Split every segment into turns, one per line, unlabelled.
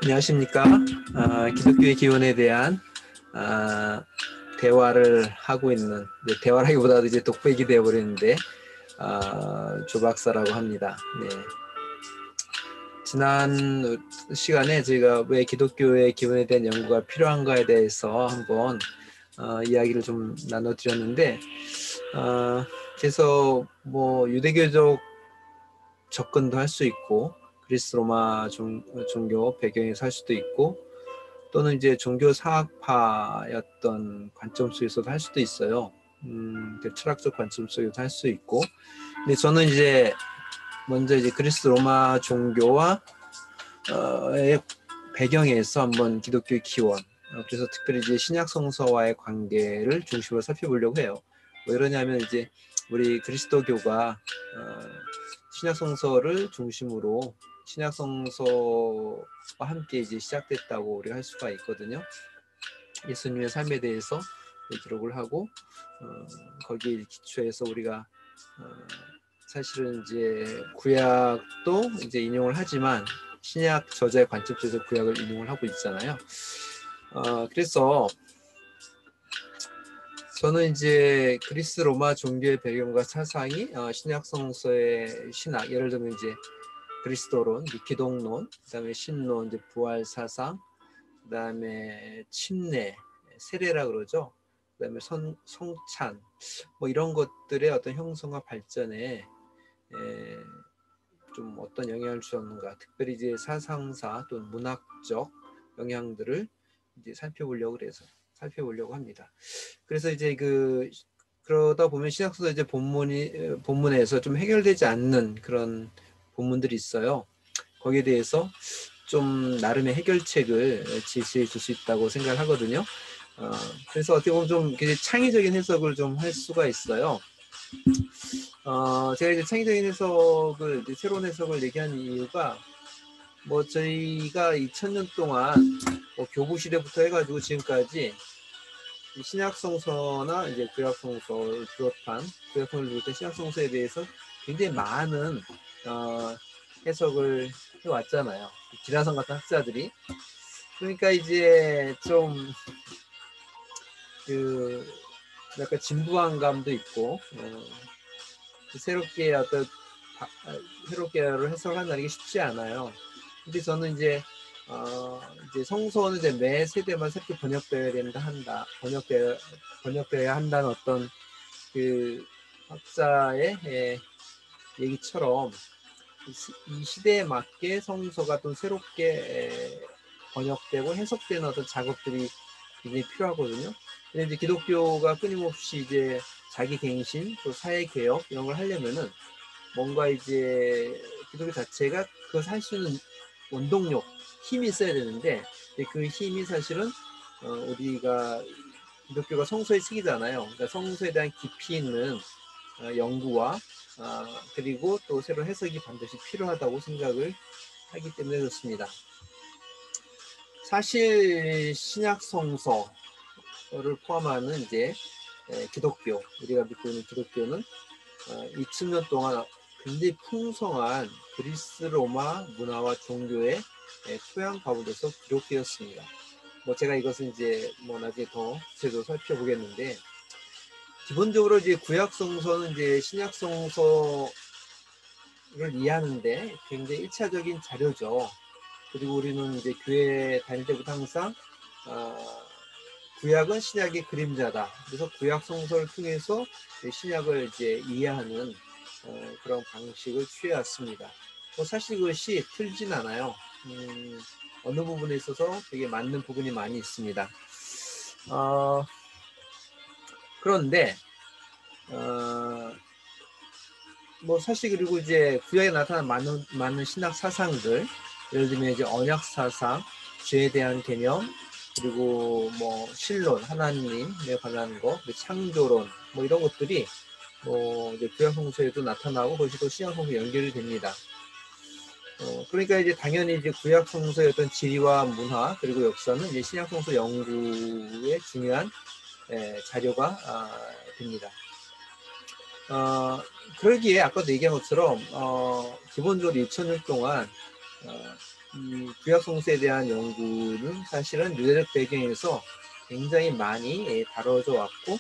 안녕하십니까? 기독교의 기원에 대한 아, 대화를 하고 있는, 대화라기보다도 이제 독백이 되어버렸는데, 조 박사라고 합니다. 네. 지난 시간에 저희가 왜 기독교의 기원에 대한 연구가 필요한가에 대해서 한번 이야기를 좀 나눠드렸는데, 그래서 뭐 유대교적 접근도 할 수 있고, 그리스 로마 종교 배경에서 할 수도 있고, 또는 이제 종교 사학파였던 관점 속에서도 할 수도 있어요. 철학적 관점 속에서 할 수 있고. 근데 저는 이제 먼저 이제 그리스 로마 종교와 의 배경에서 한번 기독교의 기원, 그래서 특별히 이제 신약 성서와의 관계를 중심으로 살펴보려고 해요. 왜 그러냐면 이제 우리 그리스도교가 신약 성서를 중심으로 신약 성서와 함께 이제 시작됐다고 우리가 할 수가 있거든요. 예수님의 삶에 대해서 기록을 하고 거기에 기초해서 우리가 사실은 이제 구약도 이제 인용을 하지만 신약 저자의 관점에서 구약을 인용을 하고 있잖아요. 그래서 저는 이제 그리스 로마 종교의 배경과 사상이 신약 성서의 신학, 예를 들면 이제 그리스도론, 기독론, 그다음에 신론, 이제 부활 사상, 그다음에 침례, 세례라 그러죠. 그다음에 성찬, 뭐 이런 것들의 어떤 형성과 발전에 좀 어떤 영향을 주었는가, 특별히 이제 사상사 또는 문학적 영향들을 이제 살펴보려고 합니다. 그래서 이제 그러다 보면 신약서도 이제 본문에서 좀 해결되지 않는 그런 본문들이 있어요. 거기에 대해서 좀 나름의 해결책을 제시해 줄 수 있다고 생각을 하거든요. 그래서 어떻게 보면 좀 창의적인 해석을 좀 할 수가 있어요. 제가 이제 창의적인 해석을, 새로운 해석을 얘기한 이유가, 뭐 저희가 2000년 동안 뭐 교부 시대부터 해가지고 지금까지 신약성서나 이제 구약성서를 비롯한 신약성서에 대해서 굉장히 많은 해석을 해왔잖아요. 기라성 같은 학자들이. 그러니까 이제 좀 약간 진부한 감도 있고, 새롭게 해석한다는 게 쉽지 않아요. 근데 저는 이제 성서는 이제 매 세대만 새롭게 번역되어야 한다는 어떤 그 학자의 얘기처럼 이 시대에 맞게 성서가 또 새롭게 번역되고 해석되는 어떤 작업들이 굉장히 필요하거든요. 근데 이제 기독교가 끊임없이 이제 자기 갱신, 또 사회 개혁 이런 걸 하려면은 뭔가 이제 기독교 자체가 그것을 할 수 있는 원동력, 힘이 있어야 되는데, 그 힘이 사실은 우리가 기독교가 성서에 쓰기잖아요. 그러니까 성서에 대한 깊이 있는 연구와 그리고 또 새로운 해석이 반드시 필요하다고 생각을 하기 때문에 그렇습니다. 사실 신약 성서를 포함하는 이제 기독교, 우리가 믿고 있는 기독교는 2000년 동안 굉장히 풍성한 그리스 로마 문화와 종교의 토양 가운데서 기록되었습니다. 뭐 제가 이것은 이제 뭐 나중에 더 구체적으로 살펴보겠는데, 기본적으로 이제 구약 성서는 이제 신약 성서를 이해하는데 굉장히 1차적인 자료죠. 그리고 우리는 이제 교회 다닐 때부터 항상 구약은 신약의 그림자다. 그래서 구약 성서를 통해서 신약을 이제 이해하는 그런 방식을 취해왔습니다. 사실 그것이 틀진 않아요. 어느 부분에 있어서 되게 맞는 부분이 많이 있습니다. 그런데 뭐 사실 그리고 이제 구약에 나타난 많은 신학 사상들, 예를 들면 이제 언약 사상, 죄에 대한 개념, 그리고 뭐 신론, 하나님에 관한 거, 창조론, 뭐 이런 것들이 뭐 이제 구약 성서에도 나타나고 그것이 또 신약 성서에 연결이 됩니다. 그러니까 이제 당연히 이제 구약 성서의 어떤 지리와 문화 그리고 역사는 이제 신약 성서 연구의 중요한 자료가 됩니다. 그러기에 아까도 얘기한 것처럼 기본적으로 2000년 동안 이 구약 성서에 대한 연구는 사실은 유대적 배경에서 굉장히 많이 다뤄져 왔고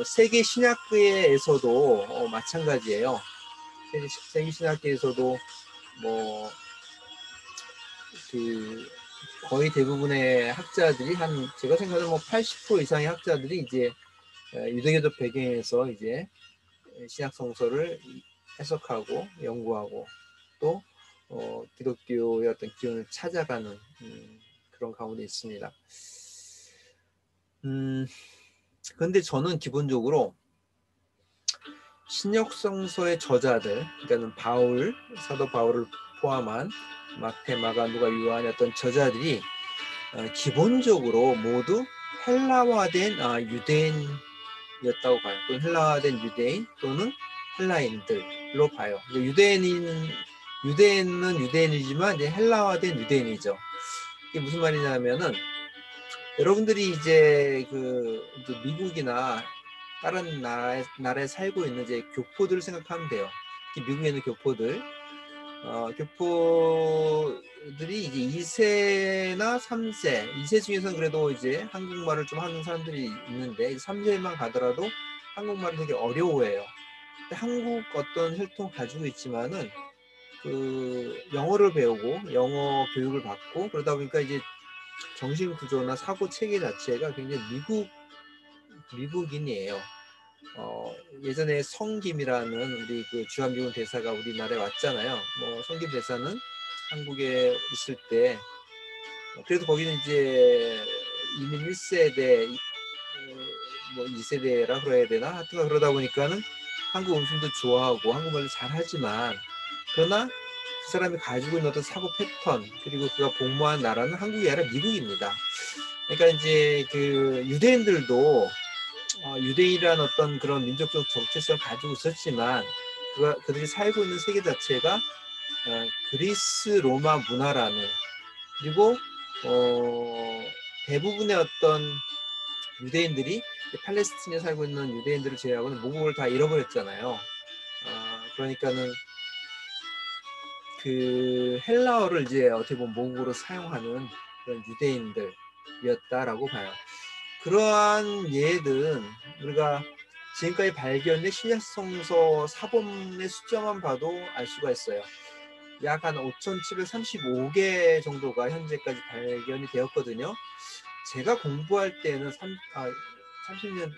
세계 신학계에서도 마찬가지예요. 세계 신학계에서도 뭐 그 거의 대부분의 학자들이 제가 생각하는 뭐 80% 이상의 학자들이 이제 유대교적 배경에서 이제 신약 성서를 해석하고 연구하고 또 기독교의 어떤 기원을 찾아가는 그런 가운데 있습니다. 그런데 저는 기본적으로 신약 성서의 저자들, 그러니까 사도 바울을 포함한 마태, 마가, 누가, 요한의 어떤 저자들이 기본적으로 모두 헬라화된 유대인이었다고 봐요. 또는 헬라화된 유대인 또는 헬라인들로 봐요. 유대인은 유대인이지만 이제 헬라화된 유대인이죠. 이게 무슨 말이냐면은 여러분들이 이제 미국이나 다른 나라에 살고 있는 이제 교포들을 생각하면 돼요. 미국에 있는 교포들이 이제 2세나 3세, 2세 중에서는 그래도 이제 한국말을 좀 하는 사람들이 있는데 3세만 가더라도 한국말을 되게 어려워해요. 한국 어떤 혈통 가지고 있지만은 영어를 배우고 영어 교육을 받고 그러다 보니까 이제 정신 구조나 사고 체계 자체가 굉장히 미국인이에요. 예전에 성김이라는 우리 주한미군 대사가 우리나라에 왔잖아요. 성김 대사는 한국에 있을 때 그래도 거기는 이제 이민 1세대, 2세대라 그래야 되나? 하여튼 그러다 보니까는 한국 음식도 좋아하고 한국말도 잘하지만 그러나 그 사람이 가지고 있는 어떤 사고 패턴 그리고 그가 복무한 나라는 한국이 아니라 미국입니다. 그러니까 이제 유대인들도 유대인이라는 어떤 그런 민족적 정체성을 가지고 있었지만 그들이 살고 있는 세계 자체가 그리스 로마 문화라는 그리고 대부분의 어떤 유대인들이 팔레스틴에 살고 있는 유대인들을 제외하고는 모국을 다 잃어버렸잖아요. 그러니까는 헬라어를 이제 어떻게 보면 모국으로 사용하는 그런 유대인들이었다라고 봐요. 그러한 예들은 우리가 지금까지 발견된 신약성서 사본의 숫자만 봐도 알 수가 있어요. 약 한 5,735개 정도가 현재까지 발견이 되었거든요. 제가 공부할 때는 30년,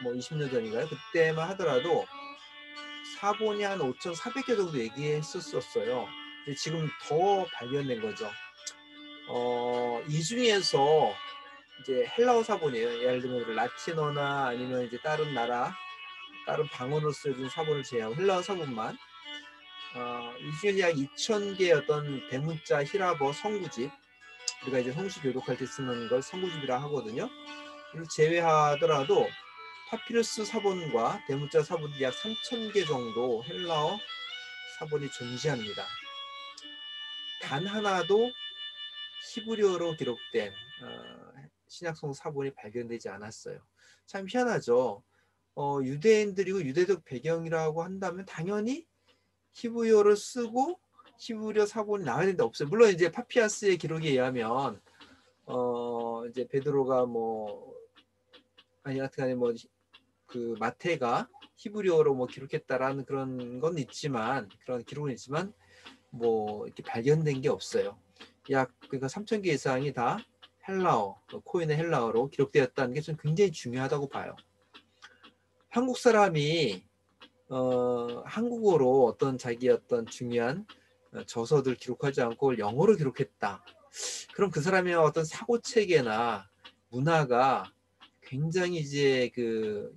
20년 전인가요? 그때만 하더라도 사본이 한 5,400개 정도 얘기했었어요. 근데 지금 더 발견된 거죠. 이 중에서 이제 헬라어 사본이에요. 예를 들면 라틴어나 아니면 이제 다른 방언으로 쓰여진 사본을 제외하고 헬라어 사본만 이 중에 약 2,000개 어떤 대문자 히라버 성구집 우리가 이제 성시 교독할 때 쓰는 걸 성구집이라 하거든요. 이를 제외하더라도 파피루스 사본과 대문자 사본이 약 3,000개 정도 헬라어 사본이 존재합니다. 단 하나도 히브리어로 기록된 신약성 사본이 발견되지 않았어요. 참 희한하죠. 유대인들이고 유대적 배경이라고 한다면 당연히 히브리어를 쓰고 히브리어 사본이 나와야 되는데 없어요. 물론 이제 파피아스의 기록에 의하면 이제 베드로가 하여튼간에 마태가 히브리어로 기록했다라는 그런 건 있지만 그런 기록은 있지만 이렇게 발견된 게 없어요. 그러니까 3,000개 이상이 다 헬라어, 코인의 헬라어로 기록되었다는 게 좀 굉장히 중요하다고 봐요. 한국 사람이 한국어로 어떤 자기 어떤 중요한 저서들 기록하지 않고 그걸 영어로 기록했다. 그럼 그 사람의 어떤 사고 체계나 문화가 굉장히 이제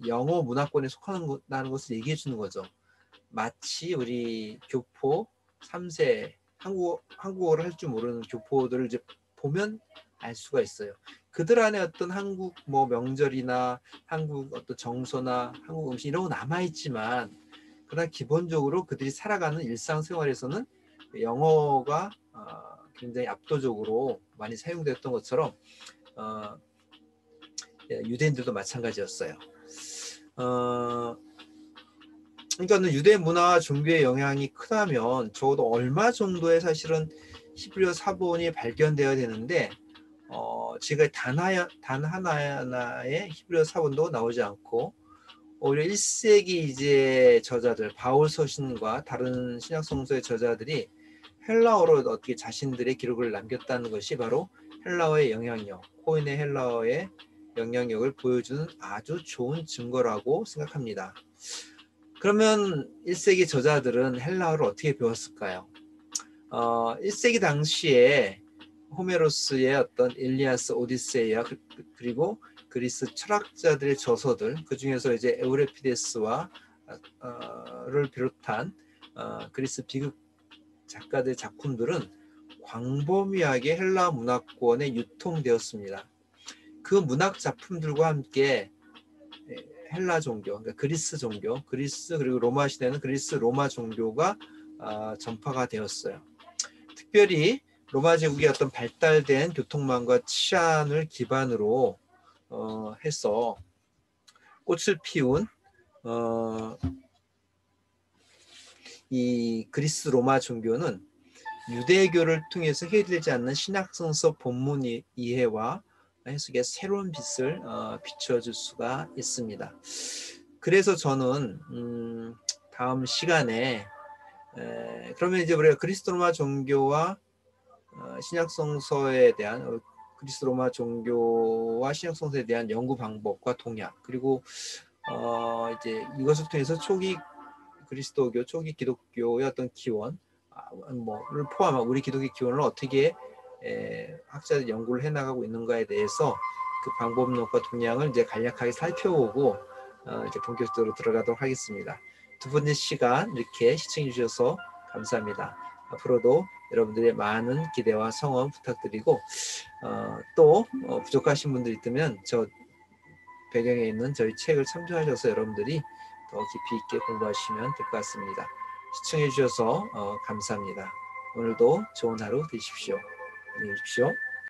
영어 문화권에 속한다는 것을 얘기해 주는 거죠. 마치 우리 교포 3세 한국어를 할 줄 모르는 교포들을 이제 보면 알 수가 있어요. 그들 안에 어떤 한국 명절이나 한국 어떤 정서나 한국 음식 이런 거 남아있지만 그러나 기본적으로 그들이 살아가는 일상생활에서는 영어가 굉장히 압도적으로 많이 사용되었던 것처럼 유대인들도 마찬가지였어요. 그러니까 유대 문화와 종교의 영향이 크다면 적어도 얼마 정도의 사실은 히브리어 사본이 발견되어야 되는데 지금 단 하나의 히브리어 사본도 나오지 않고 오히려 1세기 이제 저자들 바울 서신과 다른 신약 성서의 저자들이 헬라어로 어떻게 자신들의 기록을 남겼다는 것이 바로 헬라어의 영향력, 코인의 헬라어의 영향력을 보여주는 아주 좋은 증거라고 생각합니다. 그러면 1세기 저자들은 헬라어를 어떻게 배웠을까요? 1세기 당시에 호메로스의 어떤 일리아스 오디세이아 그리고 그리스 철학자들의 저서들, 그 중에서 이제 에우레피데스와 를 비롯한 그리스 비극 작가들의 작품들은 광범위하게 헬라 문화권에 유통되었습니다. 그 문학 작품들과 함께 헬라 종교, 그러니까 그리스 종교, 그리스 그리고 로마 시대는 그리스 로마 종교가 전파가 되었어요. 특별히 로마 제국의 어떤 발달된 교통망과 치안을 기반으로 해서 꽃을 피운 이 그리스 로마 종교는 유대교를 통해서 해결되지 않는 신약성서 본문 이해와 해석에 새로운 빛을 비춰줄 수가 있습니다. 그래서 저는 다음 시간에 그러면 이제 우리가 그리스 로마 종교와 신약성서에 대한 그리스 로마 종교와 신약성서에 대한 연구 방법과 동향, 그리고 이제 이것을 통해서 초기 그리스도교, 초기 기독교의 어떤 기원, 뭐를 포함한 우리 기독의 기원을 어떻게 학자들이 연구를 해나가고 있는가에 대해서 그 방법론과 동향을 이제 간략하게 살펴보고 이제 본격적으로 들어가도록 하겠습니다. 두 번째 시간 이렇게 시청해 주셔서 감사합니다. 앞으로도 여러분들의 많은 기대와 성원 부탁드리고 또 부족하신 분들이 있다면 저 배경에 있는 저희 책을 참조하셔서 여러분들이 더 깊이 있게 공부하시면 될 것 같습니다. 시청해 주셔서 감사합니다. 오늘도 좋은 하루 되십시오. 안녕히 계십시오.